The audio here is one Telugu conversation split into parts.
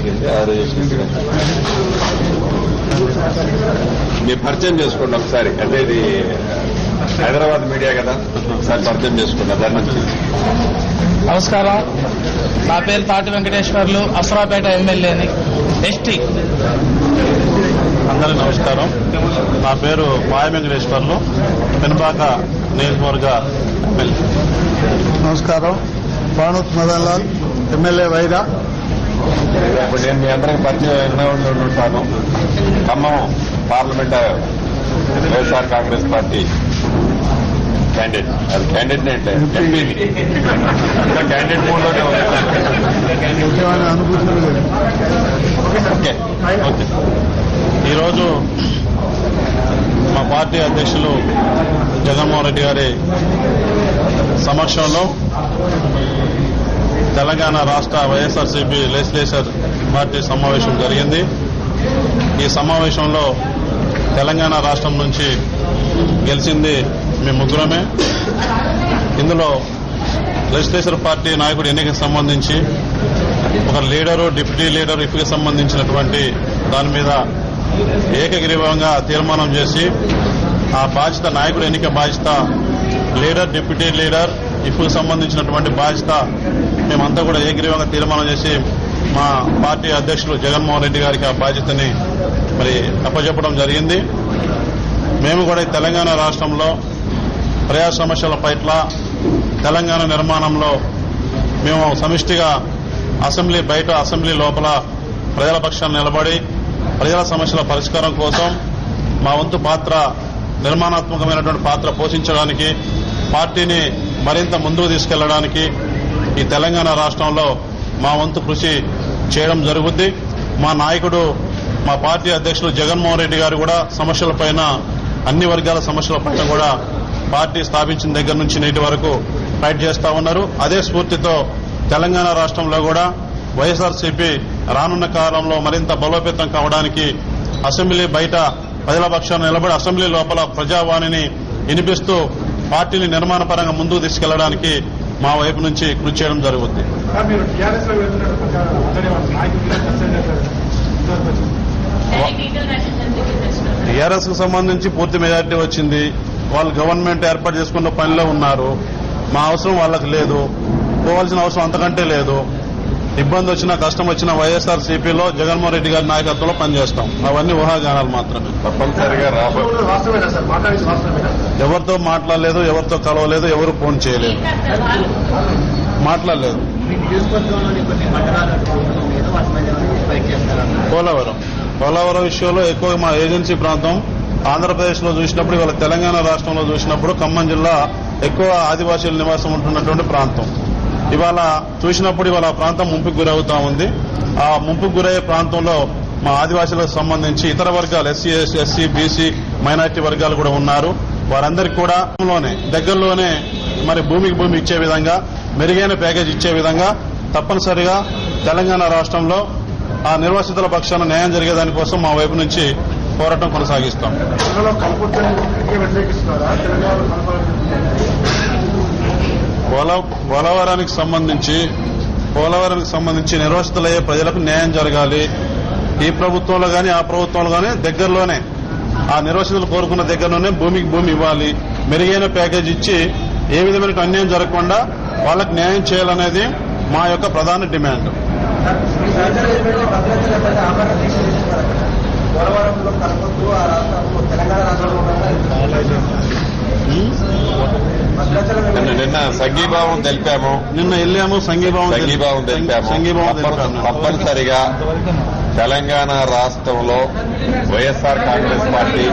జరిగింది. ఆ రోజు మీ పరిచయం చేసుకోండి ఒకసారి. అంటే ఇది హైదరాబాద్ మీడియా కదా, ఒకసారి పరిచయం చేసుకోండి. దాని నుంచి నమస్కారం. నా పేరు తాటి వెంకటేశ్వర్లు, అసరాపేట ఎమ్మెల్యేని, ఎస్టీ. అందరికీ నమస్కారం. నా పేరు మాయ వెంకటేశ్వర్లు, పెనుపాక నియోజకవర్గ ఎమ్మెల్యే. నమస్కారం. పాణూత్ మదన్ లాల్, ఎమ్మెల్యే వైరా. ఇప్పుడు నేను మీ అందరికి పరిచయం ఉంటాను. Khammam parliament YSR Congress party candidate. అది క్యాండిడేట్ అంటే ఎంపీని ఇంకా క్యాండిడేట్ మూడ్లోనే ఓకే. ఈరోజు మా పార్టీ అధ్యక్షులు జగన్మోహన్ రెడ్డి గారి సమక్షంలో తెలంగాణ రాష్ట్ర వైఎస్ఆర్సీపీ లెజిస్లేచర్ పార్టీ సమావేశం జరిగింది. ఈ సమావేశంలో తెలంగాణ రాష్ట్రం నుంచి గెలిచింది మేము ముగ్గురమే. ఇందులో లెజిస్లేచర్ పార్టీ నాయకుడు ఎన్నికకు సంబంధించి ఒక లీడరు, డిప్యూటీ లీడరు, ఇఫ్కి సంబంధించినటువంటి దాని మీద ఏకగ్రీవంగా తీర్మానం చేసి ఆ బాధ్యత, నాయకుడు ఎన్నిక బాధ్యత లీడర్, డిప్యూటీ లీడర్, ఇఫ్కి సంబంధించినటువంటి బాధ్యత మేమంతా కూడా ఏకగ్రీవంగా తీర్మానం చేసి మా పార్టీ అధ్యక్షులు జగన్మోహన్ రెడ్డి గారికి ఆ బాధ్యతని మరి అప్పచెప్పడం జరిగింది. మేము కూడా ఈ తెలంగాణ రాష్ట్రంలో ప్రజా సమస్యల పట్ల, తెలంగాణ నిర్మాణంలో మేము సమిష్టిగా అసెంబ్లీ బయట, అసెంబ్లీ లోపల ప్రజల పక్షాన్ని నిలబడి ప్రజల సమస్యల పరిష్కారం కోసం మా వంతు పాత్ర, నిర్మాణాత్మకమైనటువంటి పాత్ర పోషించడానికి, పార్టీని మరింత ముందుకు తీసుకెళ్లడానికి ఈ తెలంగాణ రాష్ట్రంలో మా వంతు కృషి చేయడం జరుగుద్ది. మా నాయకుడు, మా పార్టీ అధ్యక్షులు జగన్మోహన్ రెడ్డి గారు కూడా సమస్యలపైన, అన్ని వర్గాల సమస్యలపైన కూడా పార్టీ స్థాపించిన దగ్గర నుంచి నేటి వరకు ఫైట్ చేస్తా ఉన్నారు. అదే స్ఫూర్తితో తెలంగాణ రాష్ట్రంలో కూడా వైఎస్ఆర్సీపీ రానున్న కాలంలో మరింత బలోపేతం కావడానికి అసెంబ్లీ బయట ప్రజల పక్షాన్ని నిలబడి, అసెంబ్లీ లోపల ప్రజావాణిని వినిపిస్తూ పార్టీని నిర్మాణపరంగా ముందుకు తీసుకెళ్లడానికి మా వైపు నుంచి కృషి చేయడం జరుగుతుంది. టీఆర్ఎస్ కు సంబంధించి పూర్తి మెజార్టీ వచ్చింది. వాళ్ళు గవర్నమెంట్ ఏర్పాటు చేసుకున్న పనిలో ఉన్నారు. మా అవసరం వాళ్ళకి లేదు, పోవాల్సిన అవసరం అంతకంటే లేదు. ఇబ్బంది వచ్చినా, కష్టం వచ్చినా వైఎస్ఆర్సీపీలో జగన్మోహన్ రెడ్డి గారి నాయకత్వంలో పనిచేస్తాం. అవన్నీ ఊహాగానాలు మాత్రమే. తప్పనిసరిగా ఎవరితో మాట్లాడలేదు, ఎవరితో కలవలేదు, ఎవరు ఫోన్ చేయలేదు, మాట్లాడలేదు. పోలవరం విషయంలో ఎక్కువ మా ఏజెన్సీ ప్రాంతం ఆంధ్రప్రదేశ్ లో చూసినప్పుడు, ఇవాళ తెలంగాణ రాష్ట్రంలో చూసినప్పుడు ఖమ్మం జిల్లా ఎక్కువ ఆదివాసీల నివాసం ఉంటున్నటువంటి ప్రాంతం. ఇవాళ చూసినప్పుడు ఇవాళ ఆ ప్రాంతం ముంపుకు గురవుతా ఉంది. ఆ ముంపుకు గురయ్యే ప్రాంతంలో మా ఆదివాసీలకు సంబంధించి ఇతర వర్గాలు, ఎస్సీ, బీసీ, మైనార్టీ వర్గాలు కూడా ఉన్నారు. వారందరికీ కూడా దగ్గరలోనే మరి భూమికి భూమి ఇచ్చే విధంగా, మెరుగైన ప్యాకేజ్ ఇచ్చే విధంగా తప్పనిసరిగా తెలంగాణ రాష్ట్రంలో ఆ నిర్వాసితుల పక్షాన న్యాయం జరిగేదానికోసం మా వైపు నుంచి పోరాటం కొనసాగిస్తాం. పోలవరానికి సంబంధించి నిర్వాసితులయ్యే ప్రజలకు న్యాయం జరగాలి. ఈ ప్రభుత్వంలో గానీ, ఆ ప్రభుత్వంలో గానీ దగ్గరలోనే, ఆ నిర్వాసితులు కోరుకున్న దగ్గరలోనే భూమికి భూమి ఇవ్వాలి. మెరుగైన ప్యాకేజ్ ఇచ్చి ఏ విధమైన అన్యాయం జరగకుండా వాళ్ళకి న్యాయం చేయాలనేది మా యొక్క ప్రధాన డిమాండ్. నిన్న సంఘీభావం తెలిపాము. నిన్న వెళ్ళాము, సంఘీభావం తెలిపాము. తప్పనిసరిగా తెలంగాణ రాష్ట్రంలో వైఎస్ఆర్ కాంగ్రెస్ పార్టీ,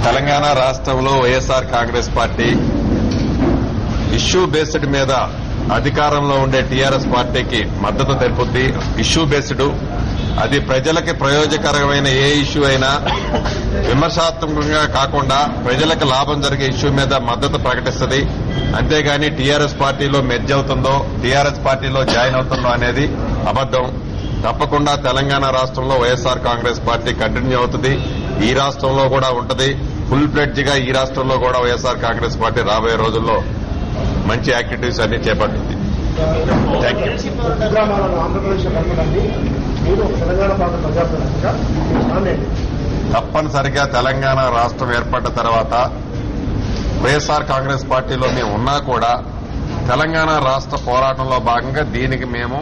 తెలంగాణ రాష్ట్రంలో YSR Congress party issue based మీద అధికారంలో ఉండే టీఆర్ఎస్ పార్టీకి మద్దతు తెలుపుద్ది. ఇష్యూ బేస్డ్, అది ప్రజలకి ప్రయోజకరమైన ఏ ఇష్యూ అయినా విమర్శాత్మకంగా కాకుండా ప్రజలకు లాభం జరిగే ఇష్యూ మీద మద్దతు ప్రకటిస్తుంది. అంతేగాని టీఆర్ఎస్ పార్టీలో మెర్జ్ అవుతుందో, టీఆర్ఎస్ పార్టీలో జాయిన్ అవుతుందో అనేది అబద్దం. తప్పకుండా తెలంగాణ రాష్ట్రంలో వైఎస్ఆర్ కాంగ్రెస్ పార్టీ కంటిన్యూ అవుతుంది. ఈ రాష్ట్రంలో కూడా ఉంటది. ఫుల్ ఫ్లెడ్జ్ గా ఈ రాష్ట్రంలో కూడా వైఎస్ఆర్ కాంగ్రెస్ పార్టీ రాబోయే రోజుల్లో మంచి యాక్టివిటీస్ అన్ని చేపట్టింది. Thank you. గ్రామాలను ఆంధ్రప్రదేశ్ కలపడానికి మీరు తెలంగాణ ప్రాంత ప్రజాప్రతినిధిగా మీ స్థానం ఏంటి? తప్పనిసరిగా తెలంగాణ రాష్ట్రం ఏర్పడ్డ తర్వాత వైఎస్ఆర్ కాంగ్రెస్ పార్టీలో మేము ఉన్నా కూడా తెలంగాణ రాష్ట్ర పోరాటంలో భాగంగా దీనికి మేము